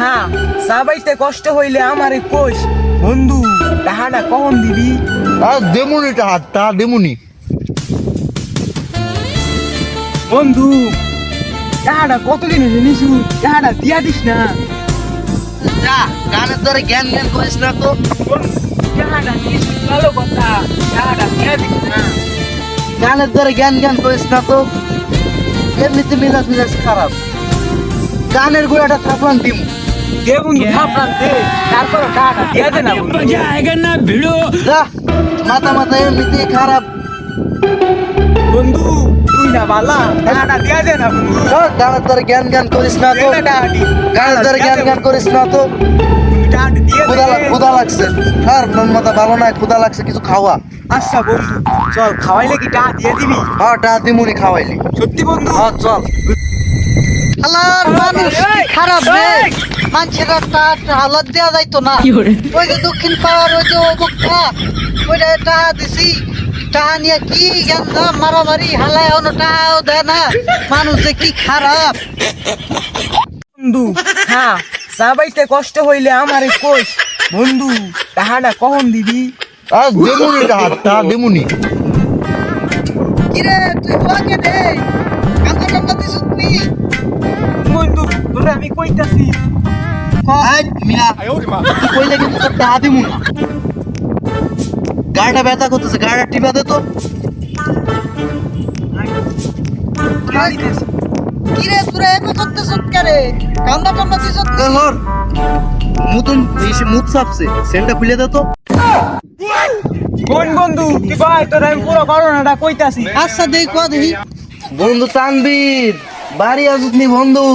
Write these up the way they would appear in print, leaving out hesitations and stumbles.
হ্যাঁ সাবাইতে কষ্ট হইলে আমারে কোষ বন্ধু টাহাটা কখন দিবি? আর দেমুনি তা দেমুনি। বন্ধু টাহাটা কতদিন হয়েছে নিছু, টাহাটা দিয়া দিস না। যা গানের দ্বারা জ্ঞান জ্ঞান করিস না তো। টাহাটা নিছু ভালো কথা, টাহাটা দিয়া দিস না। গানের দ্বারা জ্ঞান জ্ঞান করিস না তো। এমনিতে মেজাজ মেজাজ খারাপ। গানের গুড়াটা থাপলান দিমু। দে বন্ধু থাপড়ান দে, তারপর টাহাটা দিয়া দে না বন্ধু। যা মাথা মাথা এমনিতে খারাপ। বন্ধু তুই না বালা, টাহাটা দিয়া দে না বন্ধু। গানের দ্বারা জ্ঞান জ্ঞান করিস না তো। দে না টাহাটি। গানের দ্বারা জ্ঞান জ্ঞান করিস না তো। তুমি টাহাটা দিয়ে দে। ক্ষুধা লাগছে। আর মন মাথা ভালো নাই, ক্ষুধা লাগছে, কিছু খাওয়া। আচ্ছা বন্ধু চল, খাওয়াইলে কি টাকা দিয়ে দিবি? হ্যাঁ টা দিমুনি খাওয়াইলি। সত্যি বন্ধু? হ্যাঁ চল। আল্লাহর মানুষ কি খারাপ রে, মানুষের একটা হালাত দেওয়া যাইতো না। ওই যে দক্ষিণ পাড়ার ওই যে অবস্থা, ওইটা টাকা দিছি, টাকা নিয়ে কি গেন্দাম মারামারি, হালায় অন্য টাকাও দেয় না। মানুষ যে কি খারাপ। বন্ধু হ্যাঁ সাবাইতে কষ্ট হইলে আমারে কোষ বন্ধু টাকাটা কখন দিবি? আর দেমুনি টা দেমুনি। কিরে তুই বলাকে দে, কান্দা কান্দা দিছ তুই। বন্ধু তোরে আমি কইতাছি। মিয়া তুই কইলে কিন্তু তোর টা দিমু না। গাড়িটা ব্যথা করতেছে, গাড়িটা টিপা দে তো। কিরে তোরা এমন করতেছ কেরে, কান্দা কান্দা দিছ। লর মুতুন মুত সাপছে, সেন্টটা খুলে দে তো। কোন বন্ধু কি ভাই তোরে আমি পুরো ঘটনাটা কইতাছি। আচ্ছা দেখ কো দেখি। বন্ধু তানবীর বাড়ি আসুস নি বন্ধু?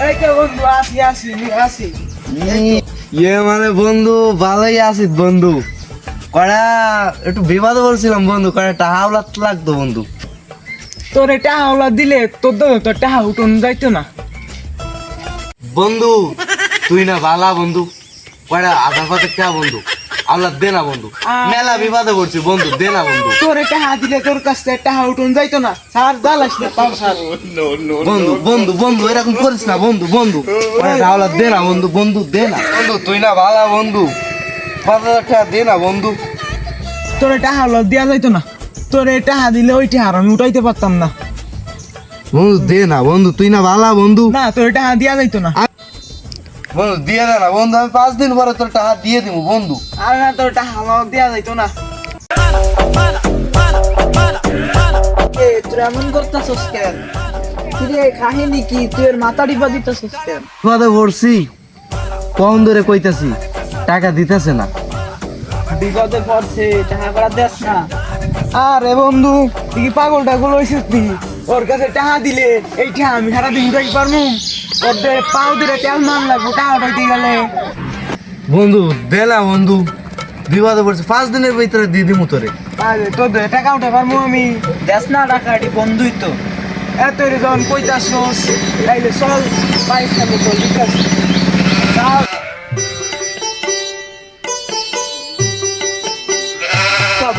এই তো বন্ধু আসি আসি আসি। ইয়ে মানে বন্ধু ভালোই আছিস বন্ধু। কড়া একটু বিবাদ বলছিলাম বন্ধু, কড়া টাকা লাগতো বন্ধু। তোরে টাকা ওলা দিলে তোর টাকা উঠুন যাইতো না। বন্ধু তুই না ভালা বন্ধু, কড়া আধা পাতে কে বন্ধু আল্লাহ দে না বন্ধু। মেলা বিবাদে পড়ছি বন্ধু, দে না বন্ধু। তোরে টাকা দিলে তোর কাছ থেকে টাকা উঠুন যাইতো না। স্যার জ্বালাস না পাও স্যার। বন্ধু বন্ধু বন্ধু এরকম করিস না বন্ধু। বন্ধু আল্লাহ দে না বন্ধু, বন্ধু দে না বন্ধু। তুই না ভালা বন্ধু, 5,000 টাকা দে না বন্ধু। তোরে টাকা ওলা দেওয়া যাইতো না। তোরে টাকা দিলে ওই টাকা আমি উঠাইতে পারতাম না। বন্ধু দে না বন্ধু, তুই না ভালা বন্ধু। না তোরে টাকা দেওয়া যাইতো না। বন্ধু দিয়ে দে না বন্ধু, আমি 5 দিন পরে তোর টাকা দিয়ে দিব বন্ধু। আর না তোর টাকা আমার দেওয়া যাইতো না। তুই এমন করতেছস কেন? কিরে কাহিনী কি? তুই এর মাথা ডিপা দিতেছস কেন? বিবাদে পড়ছি, কম ধরে কইতাছি, টাকা দিতেছে না। বিপদে পড়ছে, টাকা করা দেস না। আরে বন্ধু তুই কি পাগল টাগল হইছিস তুই? ওর কাছে টাকা দিলে এই টাকা আমি সারাদিন উঠাই পারবো? ওর পাও দিলে তেল মান লাগবো টাকা উঠাইতে গেলে। বন্ধু দে না বন্ধু, বিবাদে পড়ছে, 5 দিনের ভিতরে দিয়ে দিমু তোরে। আরে তোর টাকা উঠে পারবো আমি? দেস না টাকা, এটি বন্ধুই তো। এত যখন কইতাছস তাইলে চল বাইক চালু কর, ঠিক আছে? চল।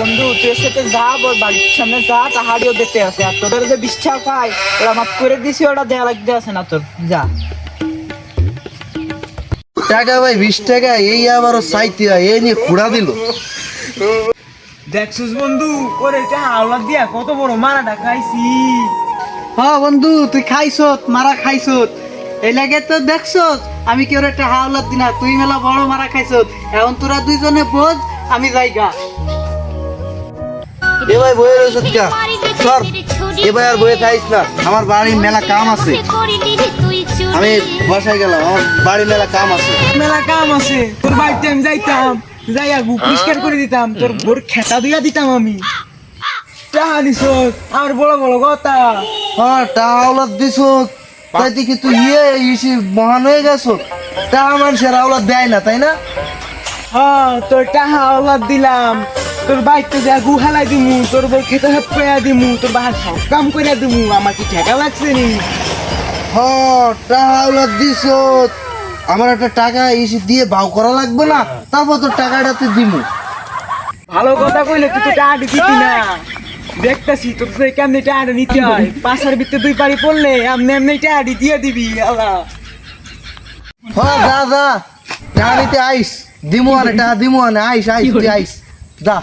বন্ধু তুই সাথে যা, ওর বাড়ির সামনে যা, তাহারিও দেখতে আছে। আর তোদের যে বিশ্বাস পাই ওরা মাফ করে দিছি, ওটা দেয়া লাগতে আছে না তোর। যা টাকা ভাই 20 টাকা, এই আবারও চাইতে হয়, এই নিয়ে খুঁড়া দিল। দেখছিস বন্ধু করে টাকা আওলা দিয়া কত বড় মারাটা খাইছি। হ্যাঁ বন্ধু তুই খাইছত, মারা খাইছত, এই লাগে তো দেখছত আমি কেউ একটা হাওলাত দিনা, তুই মেলা বড় মারা খাইছত। এখন তোরা দুইজনে বোঝ, আমি যাইগা। এ ভাই বয়ে রয়েছে কা সর, এবার আর বয়ে থাইস না, আমার বাড়ির মেলা কাম আছে। আমি বাসায় গেলাম, আমার বাড়ির মেলা কাম আছে। মেলা কাম আছে, তোর বাড়িতে আমি যাইতাম, যাইয়া গু পরিষ্কার করে দিতাম, তোর বোর খেতা দিয়া দিতাম আমি। টাকা দিছ আমার বড় বড় কথা। হ্যাঁ টাকা দিছ, তাই দেখি তুই ইসি মহান হয়ে গেছো। টাকা মানুষের আওলাদ দেয় না, তাই না? হ্যাঁ তোর টাকা আওলাদ দিলাম, তোর বাইকটা যা গু হালাই দিমু, তোর বউ খেতে হাত পেয়া দিমু, তোর বাহার সব কাম করে দিমু, আমার কি ঠেকা লাগছে নি? হ্যাঁ টাকা আওলাদ দিছ, আমার একটা টাকা ইসি দিয়ে ভাও করা লাগবে না, তারপর তোর টাকাটা তুই দিমু। ভালো কথা কইলে তুই তো টাকা দিতি না। দেখতেছি তোর তো কেমনি টাকা নিতে হয়, পাশের ভিতরে 2 পারি পড়লে এমনি এমনি টাকা দিয়ে দিবি। আল্লাহ যা যা টাকা নিতে আইস দিমু আনে টাকা দিমু আনে আইস আইস তুই আইস যা